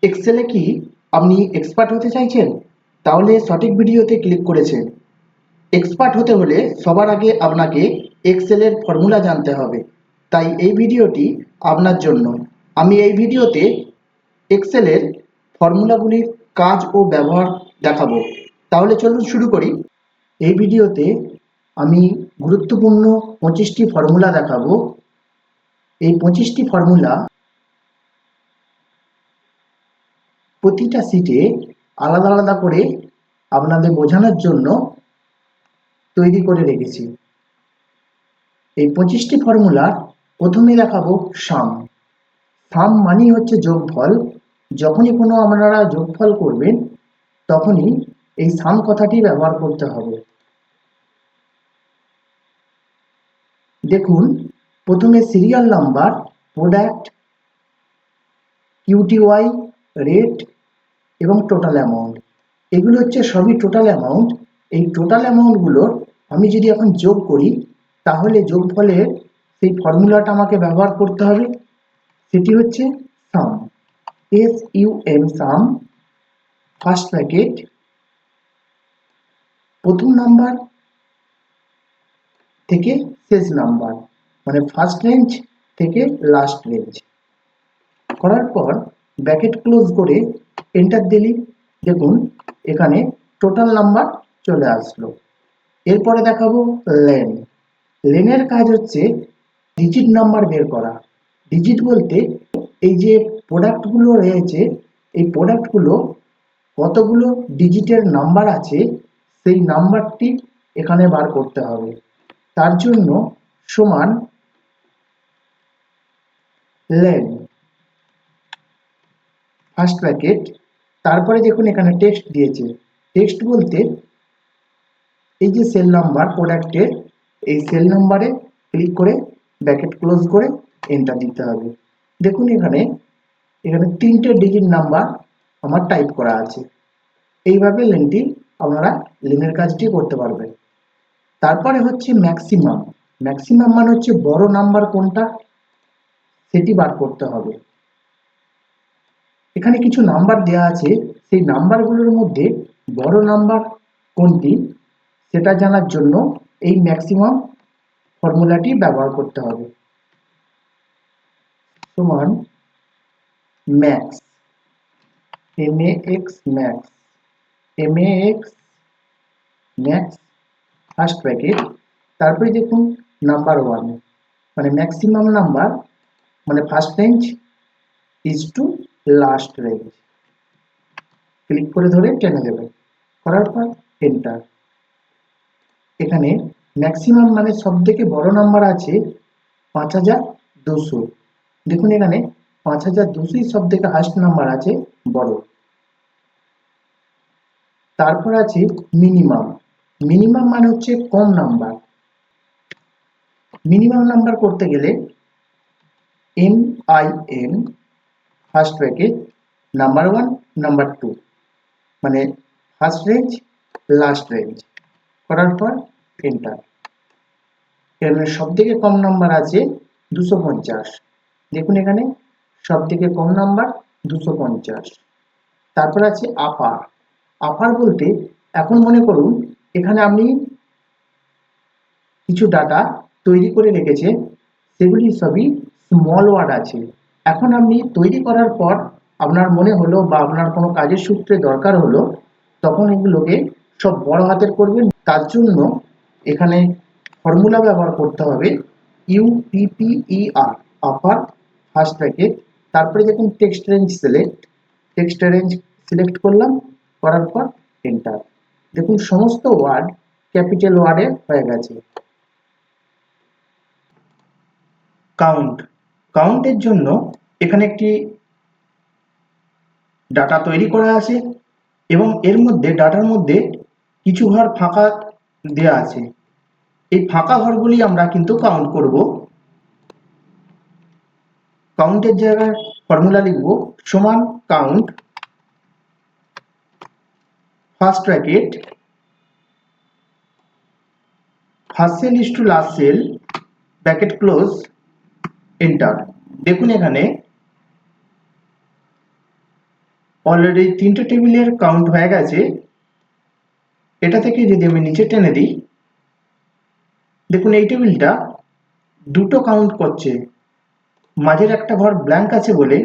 এক্সেলে কি আপনি এক্সপার্ট হতে চাইছেন? তাহলে সঠিক ভিডিওতে ক্লিক করেছেন। এক্সপার্ট হতে হলে সবার আগে আপনাকে এক্সেলের ফর্মুলা জানতে হবে। তাই এই ভিডিওটি আপনার জন্য। আমি এই ভিডিওতে এক্সেলের ফর্মুলাগুলির কাজ ও ব্যবহার দেখাবো। তাহলে চলুন শুরু করি। এই ভিডিওতে আমি গুরুত্বপূর্ণ 25টি ফর্মুলা দেখাবো। এই 25টি ফর্মুলা প্রতিটা শীটে আলাদা আলাদা করে আপনাদের বোঝানোর জন্য তৈরি করে রেখেছি। এই 25টি ফর্মুলার প্রথমে দেখাবো সাম। সাম মানেই হচ্ছে যোগফল। যখনই কোনো আপনারা যোগফল করবেন তখনই এই সাম কথাটি ব্যবহার করতে হবে। দেখুন, প্রথমে সিরিয়াল নাম্বার, প্রোডাক্ট, কিউটিওয়াই, রেট এবং টোটাল অ্যামাউন্ট, এগুলো হচ্ছে সবই টোটাল অ্যামাউন্ট। এই টোটাল অ্যামাউন্টগুলোর আমি যদি এখন যোগ করি তাহলে যোগফলের সেই ফর্মুলাটা আমাকে ব্যবহার করতে হবে। সেটি হচ্ছে সাম, SUM, সাম। ফার্স্ট ব্র্যাকেট, প্রথম নাম্বার থেকে শেষ নাম্বার, মানে ফার্স্ট রেঞ্জ থেকে লাস্ট রেঞ্জ। করার পর ব্র্যাকেট ক্লোজ করে এন্টার দিলি। দেখুন এখানে টোটাল নাম্বার চলে আসলো। এরপরে দেখাবো লেন। লেনের কাজ হচ্ছে ডিজিট নাম্বার বের করা। ডিজিট বলতে এই যে প্রোডাক্টগুলো রয়েছে, এই প্রোডাক্টগুলো কতগুলো ডিজিটের নাম্বার আছে সেই নাম্বারটি এখানে বার করতে হবে। তার জন্য সমান লেন, ফার্স্ট ব্র্যাকেট, তারপরে দেখুন এখানে টেক্সট দিয়েছে। টেক্সট বলতে এই যে সেল নাম্বার প্রোডাক্টের, এই সেল নাম্বারে ক্লিক করে ব্র্যাকেট ক্লোজ করে এন্টার দিতে হবে। দেখুন এখানে তিনটে ডিজিট নাম্বার আমার টাইপ করা আছে। এইভাবে লেনটি আপনারা লেনের কাজটি করতে পারবেন। তারপরে হচ্ছে ম্যাক্সিমাম। ম্যাক্সিমাম মানে হচ্ছে বড় নাম্বার কোনটা সেটি বার করতে হবে। এখানে কিছু নাম্বার দেওয়া আছে, সেই নাম্বারগুলোর মধ্যে বড় নাম্বার কোনটি সেটা জানার জন্য এই ম্যাক্সিমাম ফর্মুলাটি ব্যবহার করতে হবে। সমান max, MAX, max, MAX, max, first bracket, তারপরে দেখুন নাম্বার 1 মানে ম্যাক্সিমাম নাম্বার, মানে first range is to last range. Click করে ধরে টেনে দেবেন, করার পর এন্টার। এখানে ম্যাক্সিমাম মানে সব থেকে বড় নাম্বার আছে 5200। দেখুন এখানে 5200 সব থেকে হাইস্ট নাম্বার আছে, বড়। তারপর আছে মিনিমাম। মিনিমাম মানে হচ্ছে কম নাম্বার। মিনিমাম নাম্বার করতে গেলে MIN, first bracket, number 1, number 2, মানে ফার্স্ট রেঞ্জ লাস্ট রেঞ্জ। করার পর এন্টার। এখানে সব থেকে কম নাম্বার আছে 250। দেখুন এখানে সব থেকে কম নাম্বার 250। তারপর আছে আপার। আপার বলতে এখন মনে করুন এখানে আপনি কিছু ডাটা তৈরি করে রেখেছেন, সেগুলি সবই স্মল ওয়ার্ড আছে। এখন আপনি তৈরি করার পর আপনার মনে হলো বা আপনার কোনো কাজের সূত্রে দরকার হলো, তখন এগুলোকে সব বড় হাতের করবেন। তার জন্য এখানে ফর্মুলা ব্যবহার করতে হবে UPPER, আপার, ফার্স্ট ব্র্যাকেট, তারপরে দেখুন text range select, text range select করলাম, করার পর এন্টার। দেখুন সমস্ত ওয়ার্ড ক্যাপিটাল ওয়ার্ডে হয়ে গেছে। কাউন্ট। কাউন্টের জন্য এখানে একটি ডাটা তৈরি করা আছে এবং এর মধ্যে ডাটার মধ্যে কিছু ঘর ফাঁকা দেয়া আছে। এই ফাঁকা ঘরগুলি আমরা কিন্তু কাউন্ট করব। কাউন্টের জায়গায় ফর্মুলা লিখব সমান count, first bracket, first cell is to last cell, bracket close, enter. দেখুন এখানে অলরেডি 3টে টেবিলের কাউন্ট হয়ে গেছে। এটা থেকে যদি আমি নিচে টেনে দিই, দেখুন এই টেবিলটা 2টো কাউন্ট করছে, মাঝের একটা ঘর ব্ল্যাঙ্ক আছে বলে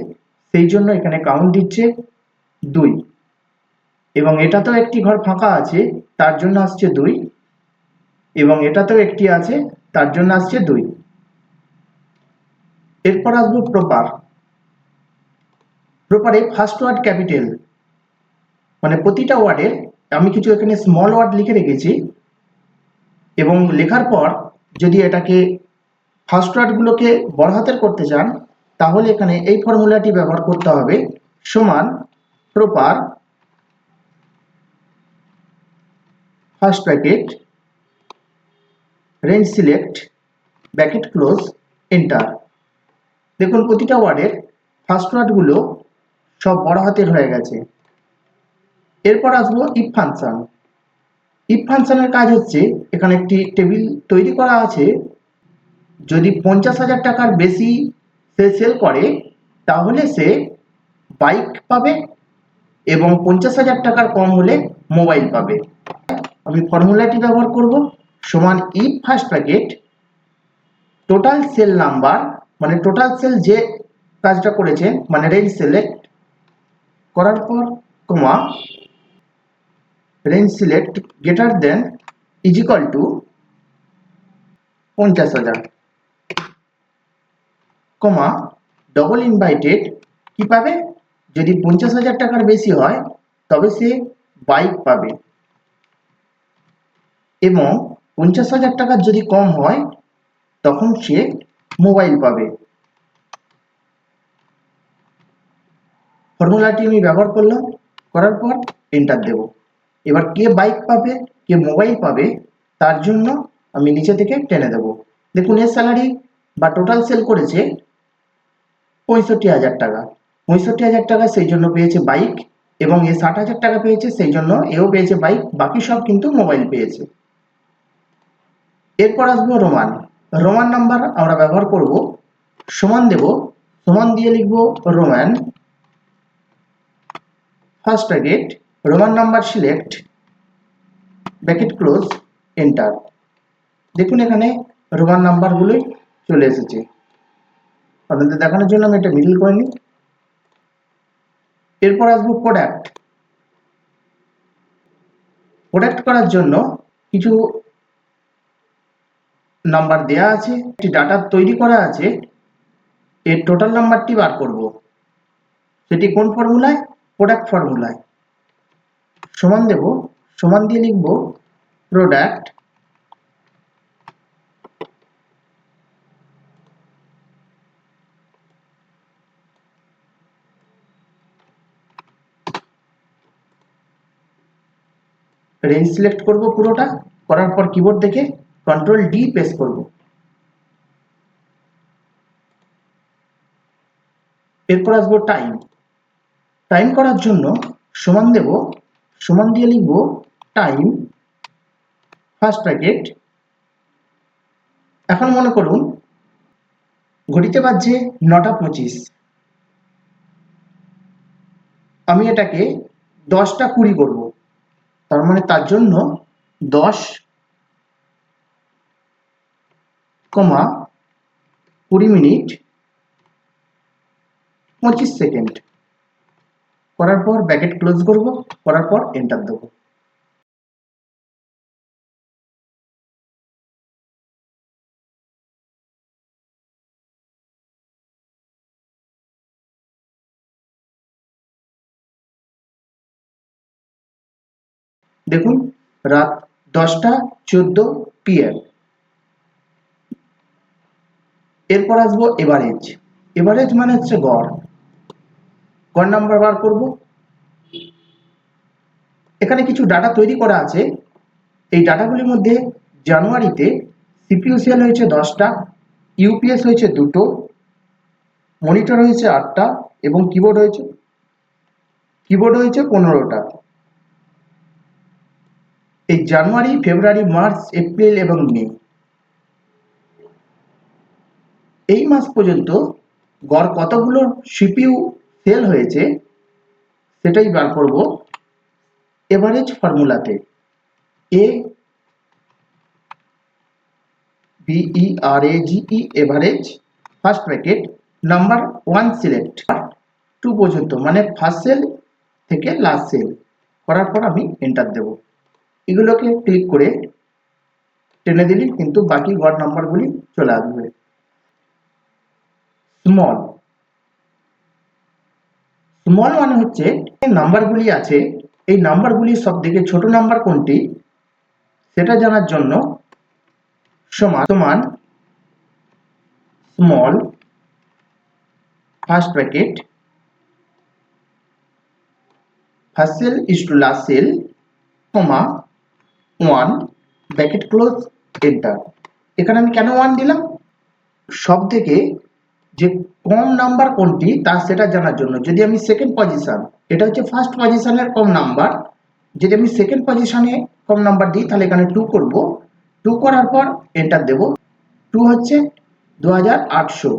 সেই জন্য এখানে কাউন্ট দিচ্ছে 2, এবং এটাতেও একটি ঘর ফাঁকা আছে তার জন্য আসছে 2, এবং এটাতেও একটি আছে তার জন্য আসছে 2। এরপর আসবো প্রপার। প্রপারে ফার্স্ট ওয়ার্ড ক্যাপিটাল, মানে প্রতিটা ওয়ার্ডের আমি কিছু এখানে স্মল ওয়ার্ড লিখে রেখেছি, এবং লেখার পর যদি এটাকে ফার্স্ট ওয়ার্ডগুলোকে বড় হাতের করতে চান তাহলে এখানে এই ফর্মুলাটি ব্যবহার করতে হবে, সমান proper first bracket range select bracket close enter. দেখুন প্রতিটা ওয়ার্ডের ফার্স্ট ওয়ার্ডগুলো সব বড় হাতের হয়ে গেছে। এরপর আসবো ইফ ফাংশন। ইফ ফাংশনের কাজ হচ্ছে, এখানে একটি টেবিল তৈরি করা আছে, যদি 50,000 টাকার বেশি সে সেল করে তাহলে সে বাইক পাবে, এবং 50,000 টাকার কম হলে মোবাইল পাবে। আমি ফর্মুলাটি ব্যবহার করব, সমান if first bracket total cell number, মানে টোটাল সেল যে কাজটা করেছেন মানে রেঞ্জ সিলেক্ট করার পর comma range select greater than is equal to 50,000, comma double inverted কি পাবে, যদি 50,000 টাকার বেশি হয় তবে সে বাইক পাবে, এবং 50,000 টাকার যদি কম হয় তখন সে মোবাইল পাবে। ফর্মুলাটি আমি ব্যবহার করলাম, করার পর এন্টার দেব। এবার কে বাইক পাবে কে মোবাইল পাবে তার জন্য আমি নিচে থেকে টেনে দেব। দেখুন এর স্যালারি বা টোটাল সেল করেছে 65,000 টাকা। 65,000 টাকা সেই জন্য পেয়েছে বাইক, এবং এ 60,000 টাকা পেয়েছে সেই জন্য এও পেয়েছে বাইক, বাকি সব কিন্তু মোবাইল পেয়েছে। এরপর আসবো রোমান। রোমান নাম্বার আমরা ব্যবহার করব, সমান দেব, সমান দিয়ে লিখব Roman first bracket Roman number select bracket close enter. দেখুন এখানে রোমান নাম্বারগুলোই চলে এসেছে। আপনাদের দেখানোর জন্য আমি এটা মিডল করে নিই। এরপর আসবো প্রোডাক্ট। প্রোডাক্ট করার জন্য কিছু নাম্বার দেয়া আছে, একটি ডাটা তৈরি করা আছে, এর টোটাল নাম্বারটি বার করব। সেটি কোন ফর্মুলায়? প্রোডাক্ট ফর্মুলায়। সমান দেব, সমান দিয়ে লিখব প্রোডাক্ট রেঞ্জ সিলেক্ট করব পুরোটা, করার পর কিবোর্ড থেকে কন্ট্রোল ডি প্রেস করব। এরপর আসবো টাইম। টাইম করার জন্য সমান দেব, সমান দিয়ে লিখব টাইম ফার্স্ট ব্র্যাকেট। এখন মনে করুন ঘড়িতে বাজছে 9টা 25, আমি এটাকে 10টা 20 করব, তার মানে তার জন্য 10, 20 মিনিট 25 সেকেন্ড করার পর ব্র্যাকেট ক্লোজ করব, করার পর এন্টার দেব। দেখুন রাত 10টা 14 PM। এরপর আসবো এভারেজ। এভারেজ মানে হচ্ছে গড়। গড় নাম্বার বার করব। এখানে কিছু ডাটা তৈরি করা আছে, এই ডাটাগুলির মধ্যে জানুয়ারিতে সিপিইউ সেল হয়েছে 10টা, ইউপিএস হয়েছে 2টো, মনিটর হয়েছে 8টা, এবং কিবোর্ড হয়েছে 15টা। এই জানুয়ারি, ফেব্রুয়ারি, মার্চ, এপ্রিল এবং মে, এই মাস পর্যন্ত গড় কতগুলো সিপিইউ সেল হয়েছে সেটাই বার করব এভারেজ ফর্মুলাতে। এ BERAGE average first bracket number 1 select 2 পর্যন্ত, মানে ফার্স্ট সেল থেকে লাস্ট সেল করার পর আমি এন্টার দেব। এগুলোকে ক্লিক করে টেনে দিলে কিন্তু বাকি গড় নাম্বারগুলি চলে আসবে। স্মল স্মল মানে হচ্ছে নাম্বারগুলি আছে, এই নাম্বারগুলির সবথেকে ছোট নাম্বার কোনটি সেটা জানার জন্য সমান সমান small first bracket first cell is to last cell comma 1 bracket close enter. এখানে আমি কেন 1 দিলাম? সব থেকে যে কম নাম্বার কোনটি তা সেটা জানার জন্য। যদি আমি সেকেন্ড পজিশন, এটা হচ্ছে ফার্স্ট পজিশনের কম নাম্বার, যদি আমি সেকেন্ড পজিশনে কম নাম্বার দিই তাহলে এখানে 2 করব। 2 করার পর এন্টার দেব। 2 হচ্ছে 2800।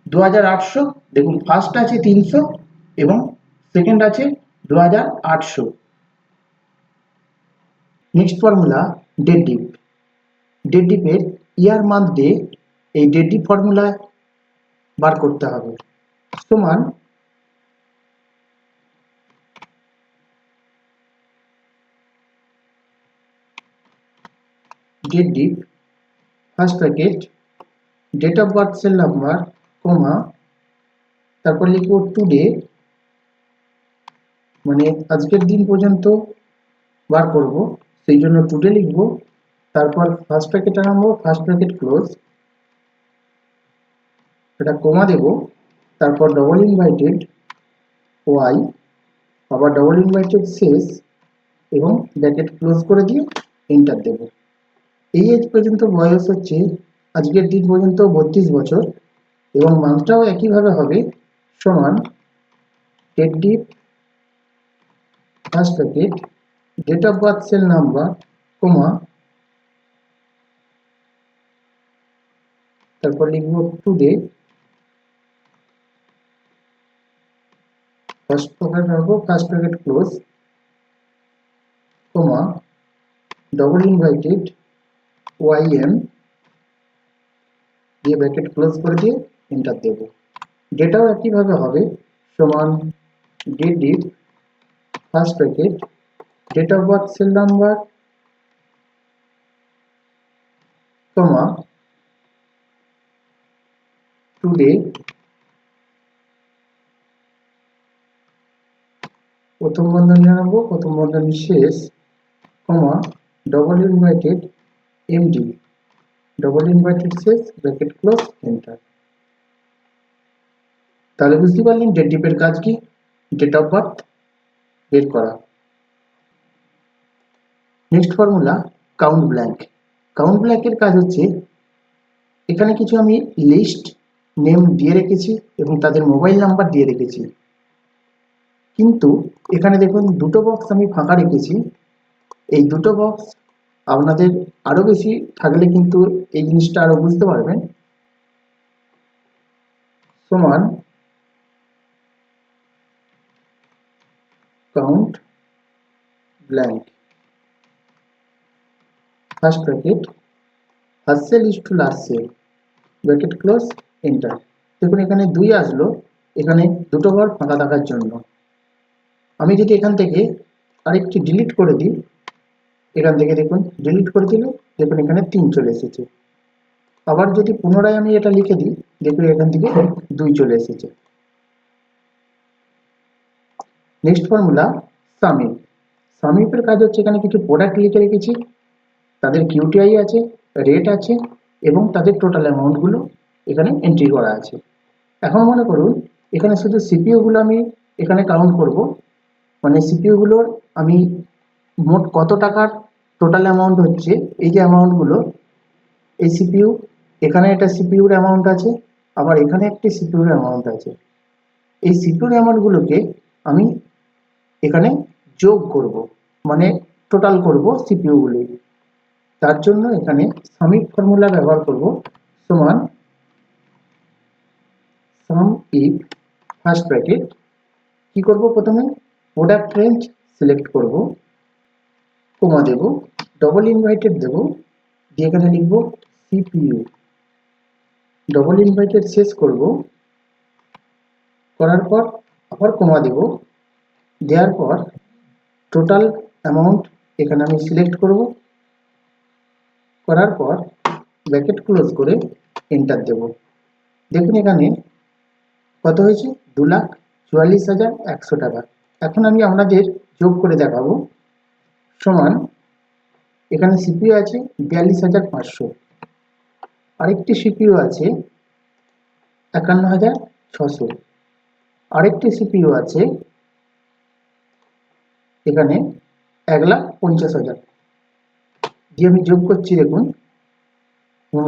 2800 দেখুন, ফার্স্ট আছে 300 এবং সেকেন্ড আছে 2800। Next formula DATEDIF. ডেড ডিপের ইয়ার মান্থ ডে এই ডেড ডিপ ফর্মুলা বার করতে হবে। সমান DATEDIF first bracket date of birth cell number comma তারপর লিখব টুডে, মানে আজকের দিন পর্যন্ত বার করব সেই জন্য টুডে লিখব। তারপর ফার্স্ট ব্র্যাকেট আনবো, ফার্স্ট ব্র্যাকেট ক্লোজ, এটা কমা দেব, তারপর ডবল ইনভাইটেড ওয়াই, আবার ডবল ইনভাইটেড শেষ এবং ব্র্যাকেট ক্লোজ করে দিয়ে এন্টার দেব। এই এজ পর্যন্ত বয়স হচ্ছে আজকের দিন পর্যন্ত 32 বছর এবং মান্থটাও একইভাবে হবে সমান DATEDIF first bracket date of birth cell number comma তারপর লিখব টুডে, ফার্স্ট ব্র্যাকেট রাখবো, first bracket close comma double inverted YM দিয়ে ব্র্যাকেট ক্লোজ করে দিয়ে এন্টার দেব। ডেটাও একইভাবে হবে সমান DATEDIF first bracket date of birth cell number comma today, প্রথম বন্ধনী আনবো, প্রথম বন্ধনী শেষ comma double inverted MD double inverted শেষ ব্র্যাকেট ক্লোজ এন্টার। তাহলে বুঝতে পারলেন ডেট ডিপের কাজ কি? ডেট অফ বার্থ বের করা। Next formula count blank. Count ব্ল্যাঙ্কের কাজ হচ্ছে এখানে কিছু আমি লিস্ট নেম দিয়ে রেখেছি এবং তাদের মোবাইল নাম্বার দিয়ে রেখেছি, কিন্তু এখানে দেখুন দুটো বক্স আমি ফাঁকা রেখেছি। এই দুটো বক্স আপনাদের আরো বেশি থাকলে কিন্তু এই জিনিসটা আরো বুঝতে পারবেন। সমান count blank first bracket first cell is to last cell bracket close enter. দেখুন এখানে 2 আসলো, এখানে দুটো ঘর ফাঁকা থাকার জন্য। আমি যদি এখান থেকে আরেকটি ডিলিট করে দিই, এখান থেকে দেখুন ডিলিট করে দিলে দেখুন এখানে 3 চলে এসেছে। আবার যদি পুনরায় আমি এটা লিখে দিই দেখুন এখান থেকে 2 চলে এসেছে। Next formula সামিপ। সামিপের কাজ হচ্ছে এখানে কিছু প্রোডাক্ট লিখে রেখেছি, তাদের কিউটিআই আছে, রেট আছে এবং তাদের টোটাল অ্যামাউন্টগুলো এখানে এন্ট্রি করা আছে। এখন মনে করুন এখানে শুধু সিপিইউগুলো আমি এখানে কাউন্ট করব, মানে সিপিইউগুলোর আমি মোট কত টাকার টোটাল অ্যামাউন্ট হচ্ছে, এই যে অ্যামাউন্টগুলো, এই সিপিইউ এখানে একটা সিপিইউর অ্যামাউন্ট আছে, আবার এখানে একটি সিপিইউর অ্যামাউন্ট আছে। এই সিপিইউর অ্যামাউন্টগুলোকে আমি এখানে যোগ করব, মানে টোটাল করব সিপিইউগুলি। তার জন্য এখানে সামিপ ফর্মুলা ব্যবহার করব সমান সাম ইফ ফার্স্ট ব্র্যাকেট কি করব, প্রথমে প্রোডাক্ট রেঞ্জ সিলেক্ট করব, কমা দেব, ডবল ইনভাইটেড দেব, দিয়ে এখানে লিখব সিপিইউ, ডবল ইনভাইটেড শেষ করব, করার পর আবার কমা দেব, দেওয়ার পর টোটাল অ্যামাউন্ট এখানে আমি সিলেক্ট করব, করার পর ব্র্যাকেট ক্লোজ করে এন্টার দেব। দেখুন এখানে কত হয়েছে, 2,44,100 টাকা। এখন আমি আপনাদের যোগ করে দেখাবো। সমান এখানে সিপিইউ আছে 42,500, আরেকটি সিপিইউ আছে 51,600, আরেকটি সিপিইউ আছে এখানে 1,50,000 দিয়ে আমি যোগ করছি। দেখুন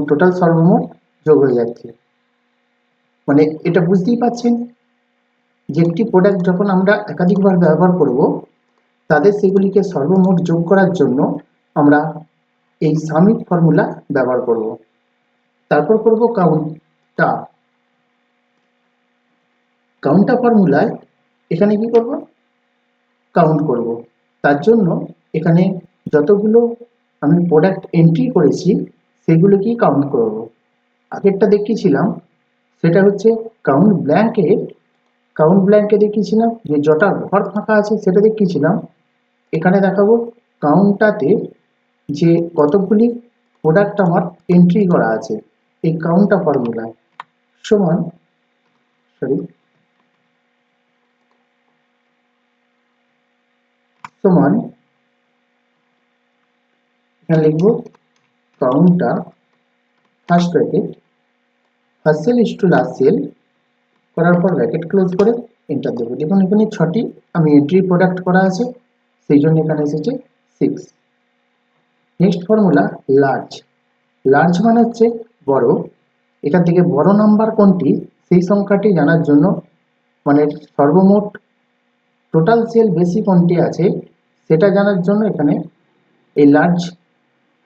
টোটাল সর্বমোট যোগ হয়ে যাচ্ছে। মানে এটা বুঝতেই পাচ্ছেন যে একটি প্রোডাক্ট যখন আমরা একাধিকবার ব্যবহার করব, তাদের সেগুলিকে সর্বমোট যোগ করার জন্য আমরা এই সামিট ফর্মুলা ব্যবহার করব। তারপর করব কাউন্টার ফর্মুলায় এখানে কি করব, কাউন্ট করব। তার জন্য এখানে যতগুলো আমি প্রোডাক্ট এন্ট্রি করেছি সেগুলোকেই কাউন্ট করব। আগেরটা দেখিয়েছিলাম সেটা হচ্ছে কাউন্ট ব্ল্যাঙ্কে দেখিয়েছিলাম যে যটা ঘর ফাঁকা আছে সেটা দেখিয়েছিলাম। এখানে দেখাবো কাউন্টটাতে যে কতগুলি প্রোডাক্ট আমার এন্ট্রি করা আছে এই কাউন্টার ফর্মুলায় সমান এখানে লিখব counter first bracket first cell is to last cell, করার পর ব্র্যাকেট ক্লোজ করে এন্টার দেবো। দেখুন এখানে 6টি আমি এন্ট্রি প্রোডাক্ট করা আছে, সেই জন্য এখানে এসেছে 6। নেক্সট ফর্মুলা লার্জ মানে হচ্ছে বড়। এখান থেকে বড় নাম্বার কোনটি সেই সংখ্যাটি জানার জন্য, মানে সর্বমোট টোটাল সেল বেশি কোনটি আছে সেটা জানার জন্য এখানে এই লার্জ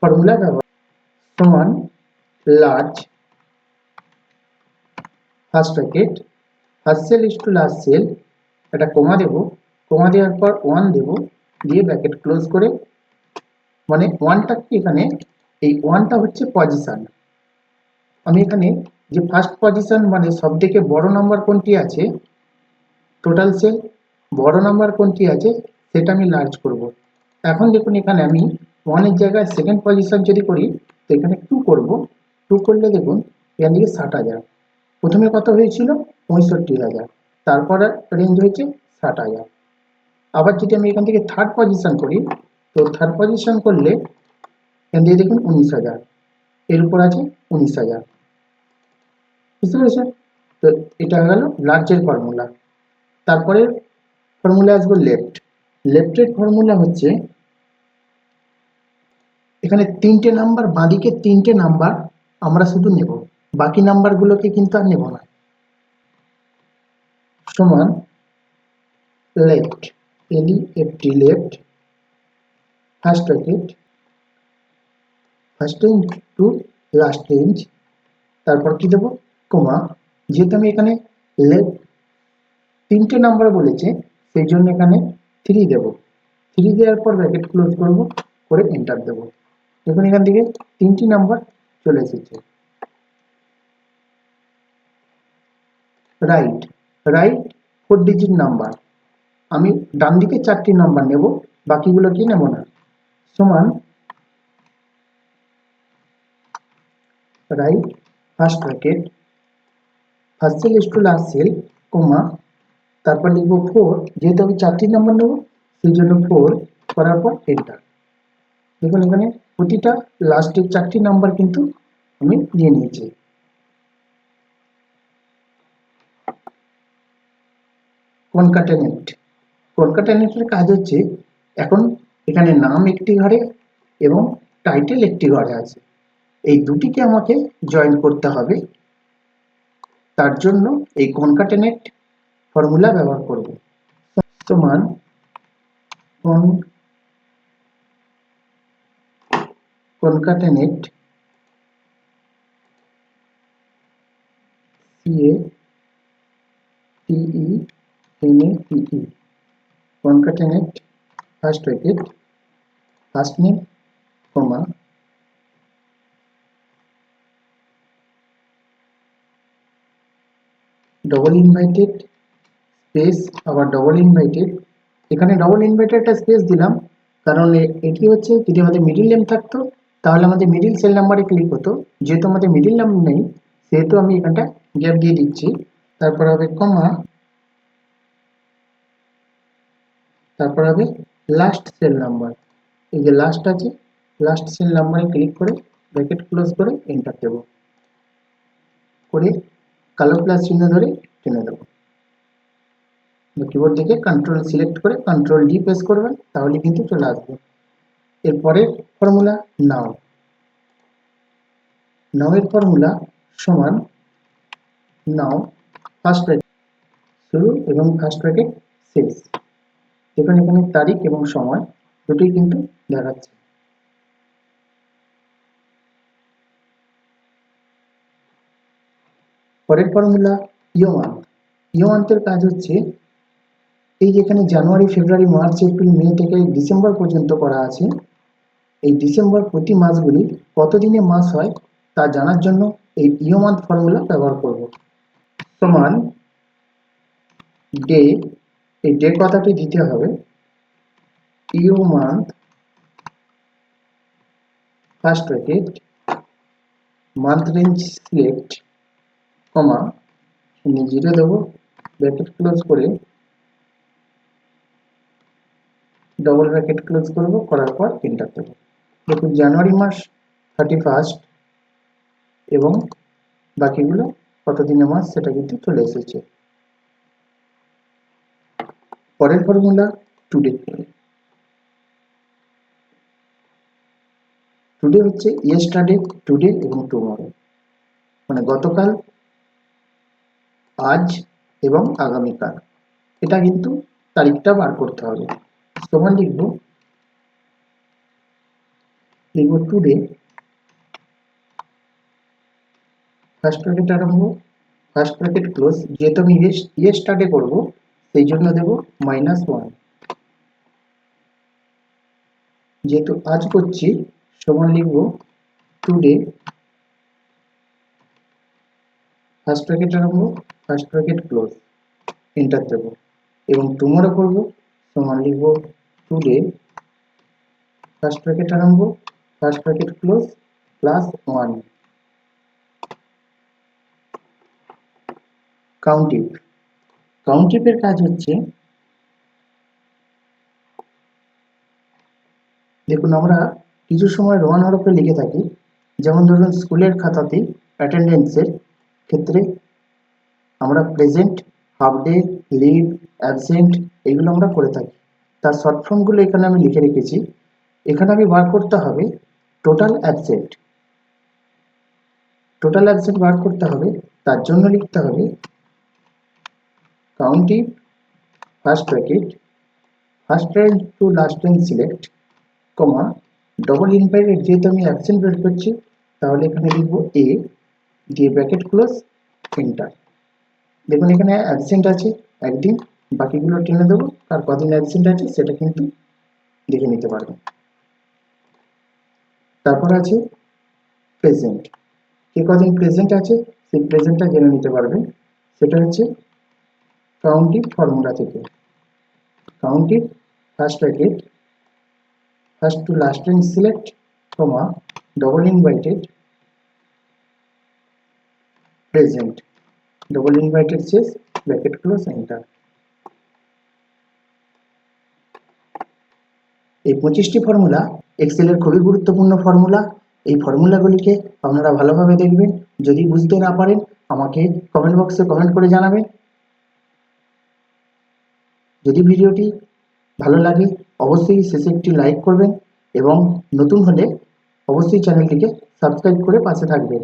ফর্মুলা ব্যবহার। সমান large first bracket first cell is to last cell, একটা কমা দেব, কমা দেওয়ার পর 1 দেব, দিয়ে ব্র্যাকেট ক্লোজ করে, মানে 1টা কি এখানে এই 1টা হচ্ছে পজিশন। আমি এখানে যে ফার্স্ট পজিশন মানে সব থেকে বড় নাম্বার কোনটি আছে টোটাল সেল, বড় নাম্বার কোনটি আছে সেটা আমি লার্জ করব। এখন দেখুন এখানে আমি 1 এর জায়গায় সেকেন্ড পজিশন যদি করি তো এখানে 2 করব, 2 করলে দেখুন এখান থেকে 60,000, প্রথমে কত হয়েছিল 65,000, তারপরে রেঞ্জ হয়েছে 60,000। আবার যদি আমি এখান থেকে থার্ড পজিশন করি তো থার্ড পজিশন করলে এখান থেকে দেখুন 19,000, এর উপর আছে 19,000, বুঝতে পেরেছেন? তো এটা গেল লার্জের ফর্মুলা। তারপরে ফর্মুলা আসবো লেফটের ফর্মুলা হচ্ছে এখানে 3টে নাম্বার, বাঁদিকে 3টে নাম্বার আমরা শুধু নেব, বাকি নাম্বারগুলোকে কিন্তু আর নেব না। সমান left left first bracket first range to last range, তারপর কি দেবো কমা, যেহেতু আমি এখানে লেফট 3টে নাম্বার বলেছে সেই জন্য এখানে 3 দেব, 3 দেওয়ার পর ব্র্যাকেট ক্লোজ করব, করে এন্টার দেব। দেখুন এখান থেকে 3টি নাম্বার চলে এসেছে। রাইট 4 ডিজিট নাম্বার, আমি ডান দিকে 4টি নাম্বার নেব, বাকিগুলো কি নেব না। সমান right first bracket first cell is to last cell, comma, তারপর লিখবো 4, যেহেতু আমি 4টি নাম্বার নেব সেই জন্য 4, করার পর এন্টার। দেখুন এখানে প্রতিটা লাস্টের 4টি নাম্বার কিন্তু আমি নিয়ে নিয়েছি। কনকাটেনেটের কাজ হচ্ছে এখন এখানে নাম একটি ঘরে এবং টাইটেল একটি ঘরে আছে, এই দুটিকে আমাকে জয়েন করতে হবে। তার জন্য এই কনকাটেনেট ফর্মুলা ব্যবহার করব। সমান কনকাটেনেট CATENATE concatenate first bracket first name comma double invited space আবার ডবল ইনভাইটেড। এখানে ডবল ইনভাইটেড একটা স্পেস দিলাম কারণ এটি হচ্ছে যদি আমাদের মিডিল নেম থাকতো তাহলে আমাদের মিডিল সেল নাম্বারে ক্লিক হতো, যেহেতু আমাদের মিডিল নাম নেই সেহেতু আমি এখানটা গ্যাপ দিয়ে দিচ্ছি। তারপর হবে কমা, তারপর হবে লাস্ট সেল নাম্বার, এই যে লাস্ট আছে লাস্ট সেল নাম্বারে ক্লিক করে ব্র্যাকেট ক্লোজ করে এন্টার দেব, করে কালো প্লাস চিহ্ন ধরে টেনে দেবো। কিবোর্ড থেকে কন্ট্রোল সিলেক্ট করে কন্ট্রোল ডি প্রেস করবেন তাহলে কিন্তু চলে আসবে। এরপরে ফর্মুলা নাও, নাও এর ফর্মুলা সমান নাও ফার্স্ট ব্র্যাকেট শুরু এবং ফার্স্ট ব্র্যাকেট শেষ। দেখুন এখানে তারিখ এবং সময় দুটোই কিন্তু দেখাচ্ছে। পরের ফর্মুলা ইয়মান্থ। ইয়মান্থের কাজ হচ্ছে এই যেখানে জানুয়ারি ফেব্রুয়ারি মার্চ এপ্রিল মে থেকে ডিসেম্বর পর্যন্ত করা আছে, এই ডিসেম্বর প্রতি মাসগুলি কতদিনে মাস হয় তা জানার জন্য এই ইয়মান্থ ফর্মুলা ব্যবহার করব। সমান ডে, এই ডে কথাটি দিতে হবে EOMONTH first bracket month range select comma zero দেবো ব্র্যাকেট ক্লোজ করে ডবল ব্র্যাকেট ক্লোজ করব, করার পর এন্টার দেব। দেখুন জানুয়ারি মাস 31 এবং বাকিগুলো কতদিনের মাস সেটা কিন্তু চলে এসেছে। পরের ফর্মুলা টুডে। টুডে হচ্ছে ইয়েস্টারডে, টুডে এবং টুমরো, মানে গতকাল, আজ এবং আগামীকাল, এটা কিন্তু তারিখটা বার করতে হবে। সমান লিখব টুডে ফার্স্ট ব্র্যাকেট আরম্ভ ফার্স্ট ব্র্যাকেট ক্লোজ, যেহেতু আমি ইয়েস্টারডে করব সেই জন্য দেব -1, যেহেতু আজ করছি সমান লিখব টুডে ফার্স্ট ব্র্যাকেট আরম্ভ ফার্স্ট ব্র্যাকেট ক্লোজ এন্টার দেব, এবং টুমরো করব সমান লিখব টুডে ফার্স্ট ব্র্যাকেট আরম্ভ ফার্স্ট ব্র্যাকেট ক্লোজ +1। কাউন্টিভ, কাউন্টিভের কাজ হচ্ছে দেখুন আমরা কিছু সময় রোমান হরফে লিখে থাকি, যেমন ধরুন স্কুলের খাতাতে অ্যাটেন্ডেন্সের ক্ষেত্রে আমরা present, half day, leave, absent এগুলো আমরা করে থাকি। তার শর্ট ফর্মগুলো এখানে আমি লিখে রেখেছি। এখানে আমি বার করতে হবে টোটাল অ্যাবসেন্ট। টোটাল অ্যাবসেন্ট বার করতে হবে, তার জন্য লিখতে হবে COUNTIF first bracket first range to last range select comma double inverted, যেহেতু আমি অ্যাবসেন্ট বের করছি তাহলে এখানে লিখবো এ দিয়ে ব্র্যাকেট ক্লোজ এন্টার। দেখুন এখানে অ্যাবসেন্ট আছে একদিন, বাকিগুলো টেনে দেবো, আর কদিন অ্যাবসেন্ট আছে সেটা কিন্তু দেখে নিতে পারবেন। তারপর আছে প্রেজেন্ট, কে কদিন প্রেজেন্ট আছে সেই প্রেজেন্টটা জেনে নিতে পারবেন, সেটা হচ্ছে কাউন্টিভ ফর্মুলা থেকে COUNTIF first bracket first to last range select comma double inverted present double inverted শেষ ব্র্যাকেট ক্লোজ এন্টার। এই 25টি ফর্মুলা এক্সেলের খুবই গুরুত্বপূর্ণ ফর্মুলা। এই ফর্মুলাগুলিকে আপনারা ভালোভাবে দেখবেন, যদি বুঝতে না পারেন আমাকে কমেন্ট বক্সে কমেন্ট করে জানাবেন। যদি ভিডিওটি ভালো লাগে অবশ্যই শেষে একটি লাইক করবেন এবং নতুন হলে অবশ্যই চ্যানেলটিকে সাবস্ক্রাইব করে পাশে থাকবেন।